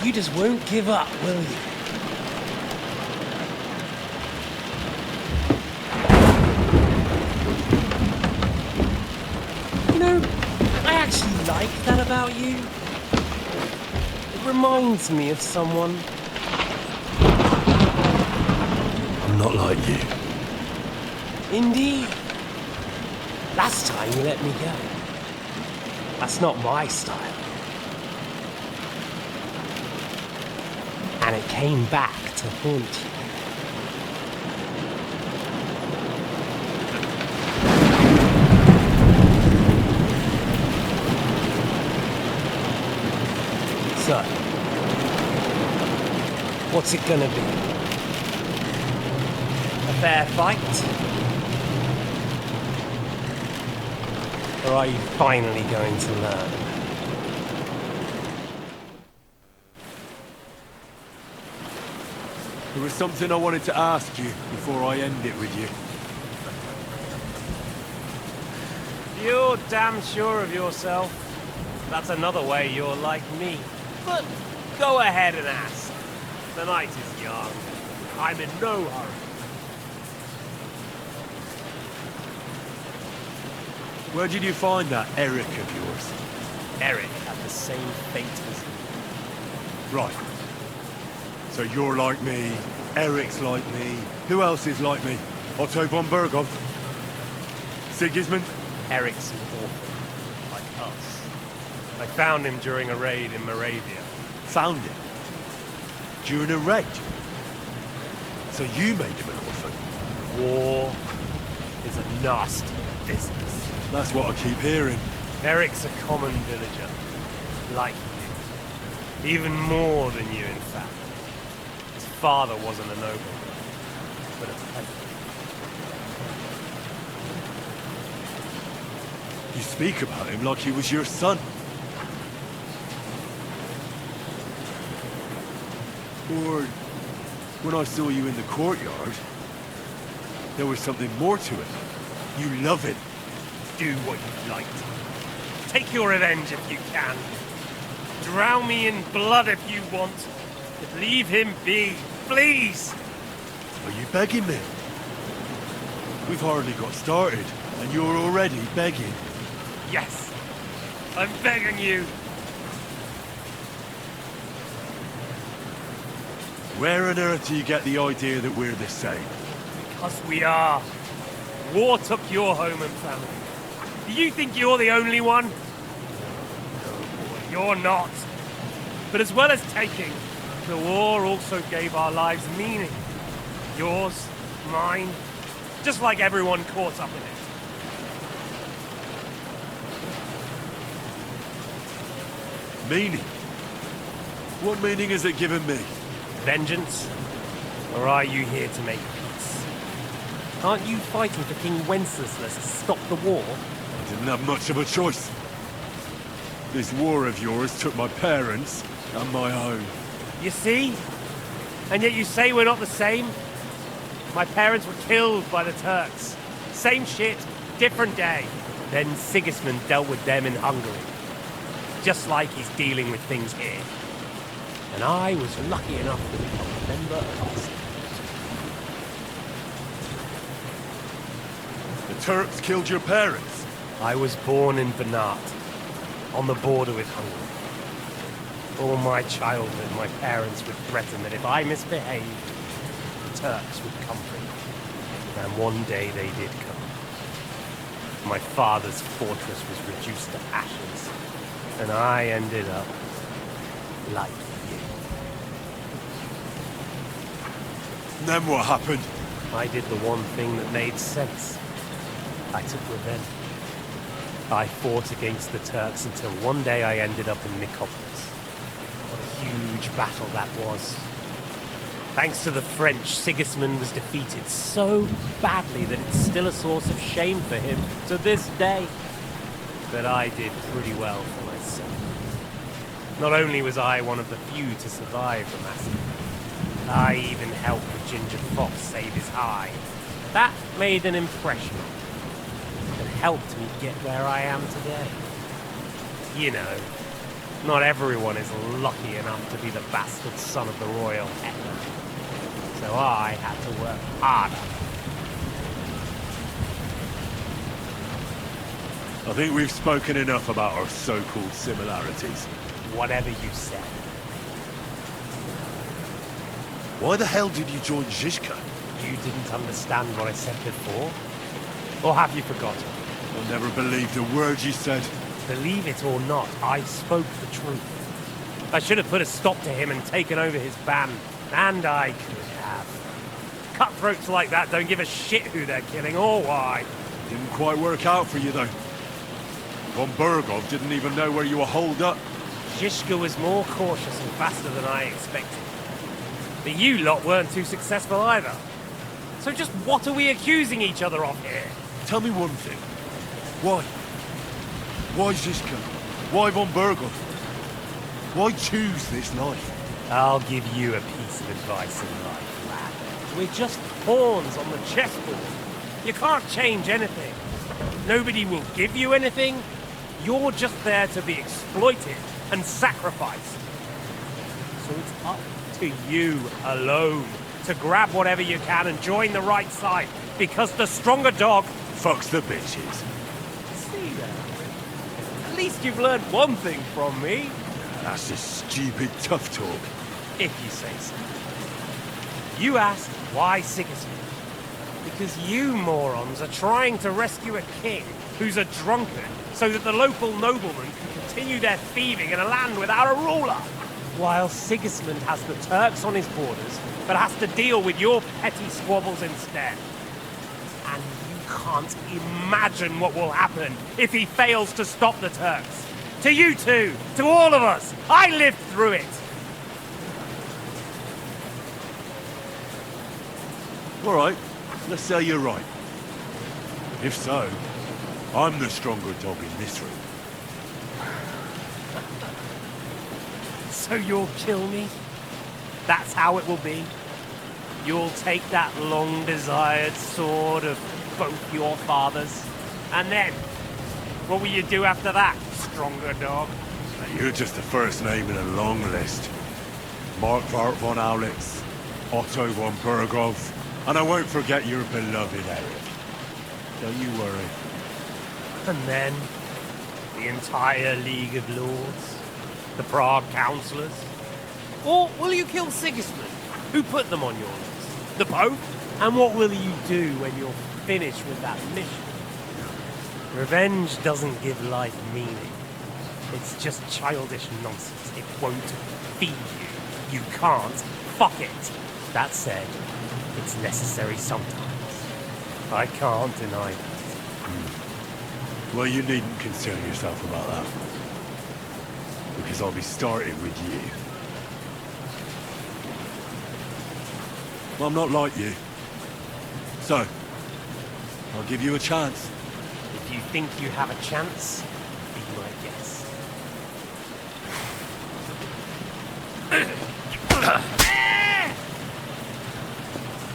You just won't give up, will you? You know, I actually like that about you. It reminds me of someone. I'm not like you. Indeed. Last time you let me go. That's not my style. And it came back to haunt you. So, what's it gonna be? A fair fight? Or are you finally going to learn? There was something I wanted to ask you before I end it with you. You're damn sure of yourself. That's another way you're like me. But go ahead and ask. The night is young. I'm in no hurry. Where did you find that Eric of yours? Eric had the same fate as you. Right. So you're like me, Eric's like me. Who else is like me? Otto von Berghoff? Sigismund? Eric's an orphan, like us. I found him during a raid in Moravia. Found him? During a raid? So you made him an orphan? War is a nasty business. That's what I keep hearing. Eric's a common villager, like you. Even more than you, in fact. His father wasn't a noble, but a peasant. You speak about him like he was your son. Or when I saw you in the courtyard, there was something more to it. You love it. Do what you like. Take your revenge if you can. Drown me in blood if you want. But leave him be, please! Are you begging me? We've hardly got started, and you're already begging. Yes, I'm begging you. Where on earth do you get the idea that we're the same? Because we are. War took your home and family. Do you think you're the only one? No, boy, you're not. But as well as taking, the war also gave our lives meaning. Yours, mine, just like everyone caught up in it. Meaning? What meaning has it given me? Vengeance? Or are you here to make peace? Aren't you fighting for King Wenceslas to stop the war? I didn't have much of a choice. This war of yours took my parents and my home. You see? And yet you say we're not the same? My parents were killed by the Turks. Same shit, different day. Then Sigismund dealt with them in Hungary. Just like he's dealing with things here. And I was lucky enough to become a member of ISTVAN. The Turks killed your parents? I was born in Banat, on the border with Hungary. All my childhood, my parents would threaten that if I misbehaved, the Turks would come for me. And one day they did come. My father's fortress was reduced to ashes, and I ended up like you. And then what happened? I did the one thing that made sense. I took revenge. I fought against the Turks until one day I ended up in Nicopolis. What a huge battle that was. Thanks to the French, Sigismund was defeated so badly that it's still a source of shame for him to this day. But I did pretty well for myself. Not only was I one of the few to survive the massacre, I even helped the Ginger Fox save his hide. That made an impression on me. And helped me get where I am today. You know, not everyone is lucky enough to be the bastard son of the royal hetman. So I had to work harder. I think we've spoken enough about our so-called similarities. Whatever you said. Why the hell did you join Zizka? You didn't understand what I said before? Or have you forgotten? I never believed a word you said. Believe it or not, I spoke the truth. I should have put a stop to him and taken over his band. And I could have. Cutthroats like that don't give a shit who they're killing or why. Didn't quite work out for you, though. Von Burgov didn't even know where you were holed up. Zizka was more cautious and faster than I expected. But you lot weren't too successful either. So just what are we accusing each other of here? Tell me one thing. Why? Why Zizka? Why Von Burgov? Why choose this life? I'll give you a piece of advice in life, lad. We're just pawns on the chessboard. You can't change anything. Nobody will give you anything. You're just there to be exploited and sacrificed. So it's up to you alone to grab whatever you can and join the right side, because the stronger dog fucks the bitches. See that? At least you've learned one thing from me. That's just stupid tough talk. If you say so. You asked why Sigismund? Because you morons are trying to rescue a king who's a drunkard so that the local noblemen can continue their thieving in a land without a ruler. While Sigismund has the Turks on his borders, but has to deal with your petty squabbles instead. And you can't imagine what will happen if he fails to stop the Turks. To you two, to all of us, I lived through it. All right, let's say you're right. If so, I'm the stronger dog in this room. So you'll kill me? That's how it will be? You'll take that long-desired sword of both your fathers? And then, what will you do after that, stronger dog? You're just the first name in a long list. Markvart von Aulitz, Otto von Burgov, and I won't forget your beloved Eric. Don't you worry. And then, the entire League of Lords? The Prague Councillors? Or will you kill Sigismund? Who put them on your list? The Pope? And what will you do when you're finished with that mission? Revenge doesn't give life meaning. It's just childish nonsense. It won't feed you. You can't fuck it. That said, it's necessary sometimes. I can't deny that. Well, you needn't concern yourself about that. Because I'll be starting with you. Well, I'm not like you. So, I'll give you a chance. If you think you have a chance, be my guest.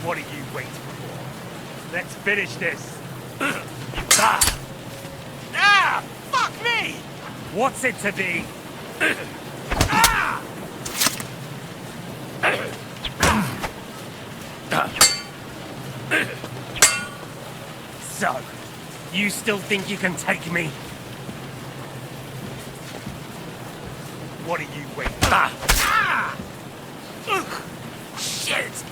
What are you waiting for? Let's finish this. Fuck me! What's it to be? So, you still think you can take me? What are you waiting for? Shit!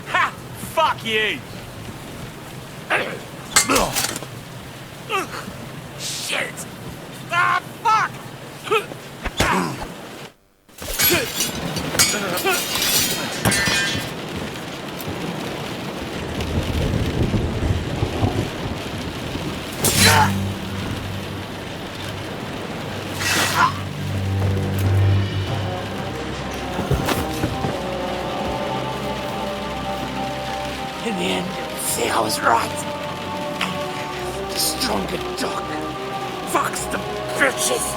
Ha! Fuck you! Shit! Ah, fuck! In the end, see, I was right. The stronger dog fucks the bitches.